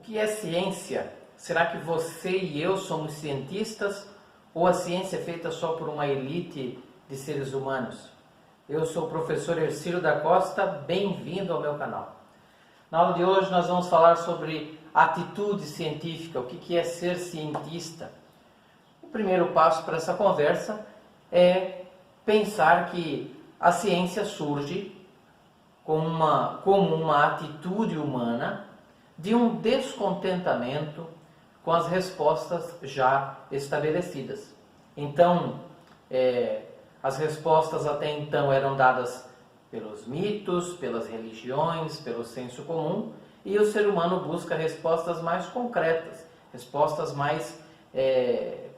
que é ciência? Será que você e eu somos cientistas ou a ciência é feita só por uma elite de seres humanos? Eu sou o professor Hercílio da Costa, bem-vindo ao meu canal. Na aula de hoje nós vamos falar sobre atitude científica, o que é ser cientista. O primeiro passo para essa conversa é pensar que a ciência surge como uma atitude humana de um descontentamento com as respostas já estabelecidas. Então, as respostas até então eram dadas pelos mitos, pelas religiões, pelo senso comum, e o ser humano busca respostas mais concretas, respostas mais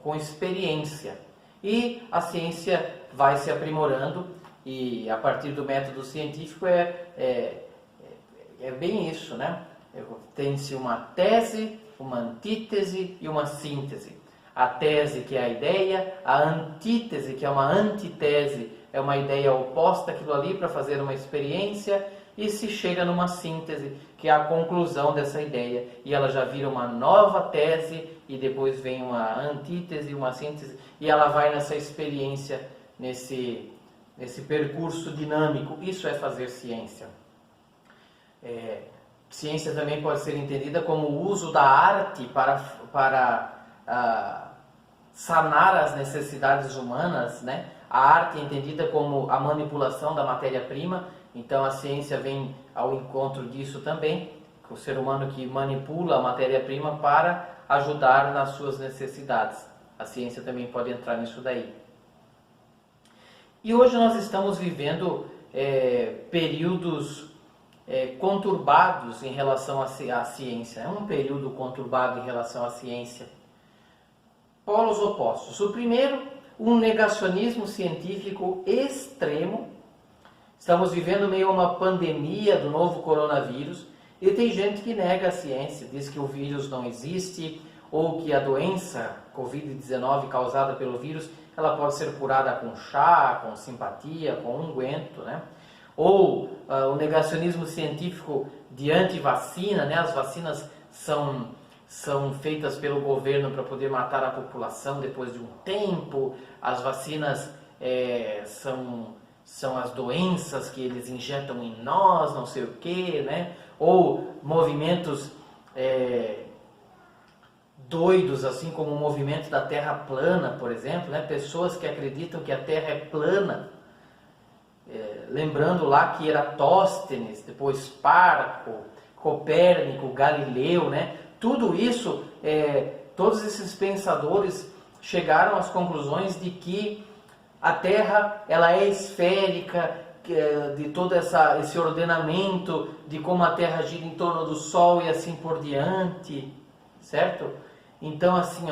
com experiência. E a ciência vai se aprimorando, e a partir do método científico é bem isso, né? Tem-se uma tese, uma antítese e uma síntese. A tese, que é a ideia, a antítese, que é uma antitese, é uma ideia oposta àquilo ali para fazer uma experiência, e se chega numa síntese, que é a conclusão dessa ideia, e ela já vira uma nova tese, e depois vem uma antítese, uma síntese, e ela vai nessa experiência, nesse percurso dinâmico. Isso é fazer ciência. Ciência também pode ser entendida como o uso da arte para sanar as necessidades humanas, né? A arte é entendida como a manipulação da matéria-prima, então a ciência vem ao encontro disso também, o ser humano que manipula a matéria-prima para ajudar nas suas necessidades. A ciência também pode entrar nisso daí. E hoje nós estamos vivendo períodos conturbados em relação à ciência. É um período conturbado em relação à ciência. Polos opostos. O primeiro, um negacionismo científico extremo. Estamos vivendo meio a uma pandemia do novo coronavírus e tem gente que nega a ciência, diz que o vírus não existe ou que a doença Covid-19 causada pelo vírus ela pode ser curada com chá, com simpatia, com unguento, né? Ou o negacionismo científico de antivacina, né? As vacinas são feitas pelo governo para poder matar a população depois de um tempo. As vacinas são as doenças que eles injetam em nós, não sei o que, né? Ou movimentos doidos, assim como o movimento da Terra plana, por exemplo, né? Pessoas que acreditam que a Terra é plana, lembrando lá que Eratóstenes, depois Parco, Copérnico, Galileu, né? Tudo isso, todos esses pensadores chegaram às conclusões de que a Terra ela é esférica, de todo esse ordenamento de como a Terra gira em torno do Sol e assim por diante, certo? Então, assim,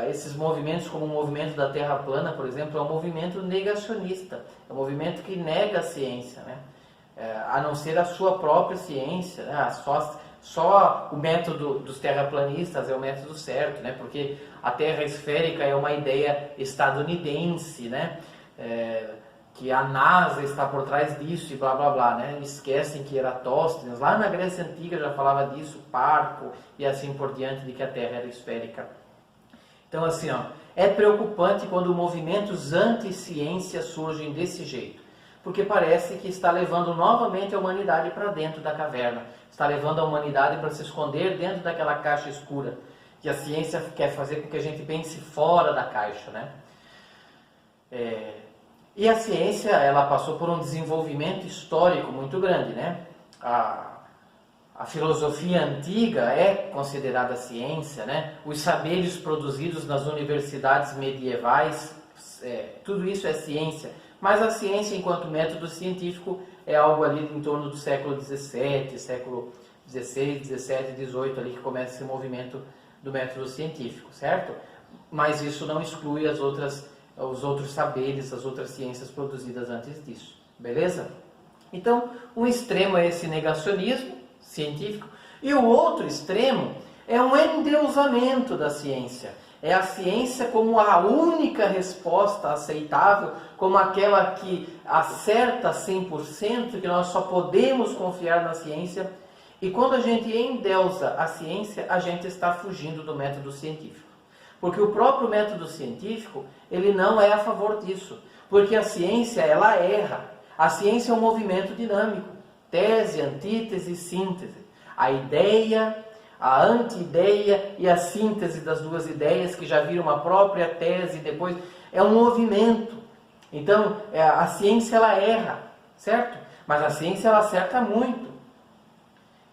esses movimentos, como o movimento da Terra plana, por exemplo, é um movimento negacionista, é um movimento que nega a ciência, né? A não ser a sua própria ciência, né? Só o método dos terraplanistas é o método certo, né? Porque a Terra esférica é uma ideia estadunidense, né? Que a NASA está por trás disso e blá blá blá, né? Esquecem que Eratóstenes, lá na Grécia Antiga já falava disso, Parco e assim por diante, de que a Terra era esférica. Então, assim, é preocupante quando movimentos anti-ciência surgem desse jeito, porque parece que está levando novamente a humanidade para dentro da caverna, está levando a humanidade para se esconder dentro daquela caixa escura, que a ciência quer fazer com que a gente pense fora da caixa, né? E a ciência, ela passou por um desenvolvimento histórico muito grande, né? A filosofia antiga é considerada ciência, né? Os saberes produzidos nas universidades medievais, tudo isso é ciência. Mas a ciência, enquanto método científico, é algo ali em torno do século XVII, século XVI, XVII, XVIII, ali que começa esse movimento do método científico, certo? Mas isso não exclui os outros saberes, as outras ciências produzidas antes disso, beleza? Então, um extremo é esse negacionismo científico, e o outro extremo é um endeusamento da ciência. É a ciência como a única resposta aceitável, como aquela que acerta 100%, que nós só podemos confiar na ciência. E quando a gente endeusa a ciência, a gente está fugindo do método científico. Porque o próprio método científico, ele não é a favor disso. Porque a ciência, ela erra. A ciência é um movimento dinâmico. Tese, antítese, síntese. A ideia, a anti-ideia e a síntese das duas ideias, que já viram uma própria tese depois, é um movimento. Então, a ciência, ela erra, certo? Mas a ciência, ela acerta muito.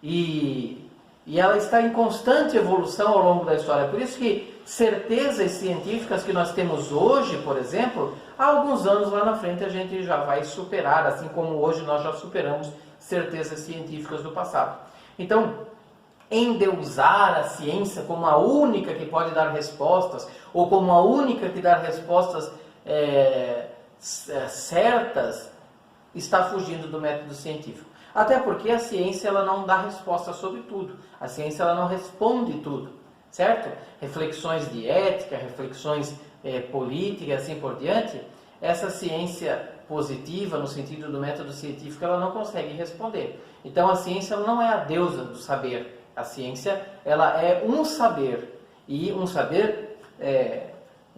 E ela está em constante evolução ao longo da história. Por isso que certezas científicas que nós temos hoje, por exemplo, há alguns anos lá na frente a gente já vai superar, assim como hoje nós já superamos certezas científicas do passado. Então, endeusar a ciência como a única que pode dar respostas, ou como a única que dá respostas certas, está fugindo do método científico. Até porque a ciência, ela não dá resposta sobre tudo. A ciência, ela não responde tudo, certo? Reflexões de ética, reflexões políticas e assim por diante, essa ciência positiva, no sentido do método científico, ela não consegue responder. Então a ciência, ela não é a deusa do saber. A ciência, ela é um saber, e um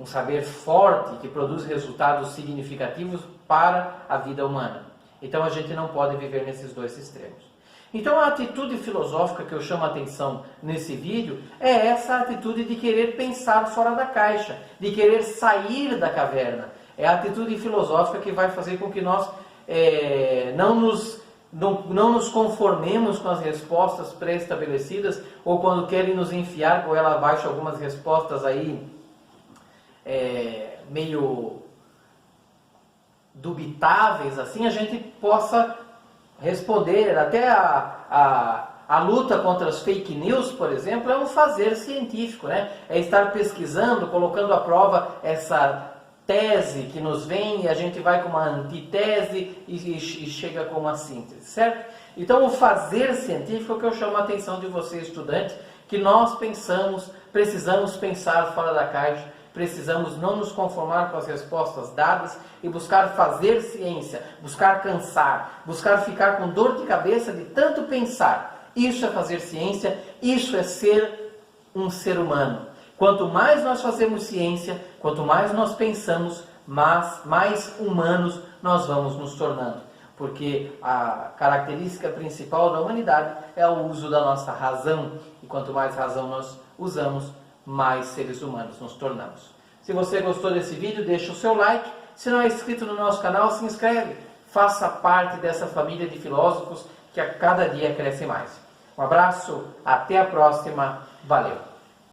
saber forte, que produz resultados significativos para a vida humana. Então a gente não pode viver nesses dois extremos. Então a atitude filosófica que eu chamo a atenção nesse vídeo é essa atitude de querer pensar fora da caixa, de querer sair da caverna. É a atitude filosófica que vai fazer com que nós não nos conformemos com as respostas pré-estabelecidas, ou quando querem nos enfiar goela abaixo algumas respostas aí meio dubitáveis, assim, a gente possa responder. Até a luta contra as fake news, por exemplo, é um fazer científico, né? É estar pesquisando, colocando à prova essa tese que nos vem, e a gente vai com uma antitese e chega com uma síntese, certo? Então, o fazer científico é o que eu chamo a atenção de você, estudante, que nós precisamos pensar fora da caixa, precisamos não nos conformar com as respostas dadas e buscar fazer ciência, buscar cansar, buscar ficar com dor de cabeça de tanto pensar. Isso é fazer ciência, isso é ser um ser humano. Quanto mais nós fazemos ciência, quanto mais nós pensamos, mais humanos nós vamos nos tornando. Porque a característica principal da humanidade é o uso da nossa razão. E quanto mais razão nós usamos, mais seres humanos nos tornamos. Se você gostou desse vídeo, deixa o seu like. Se não é inscrito no nosso canal, se inscreve. Faça parte dessa família de filósofos que a cada dia cresce mais. Um abraço, até a próxima, valeu!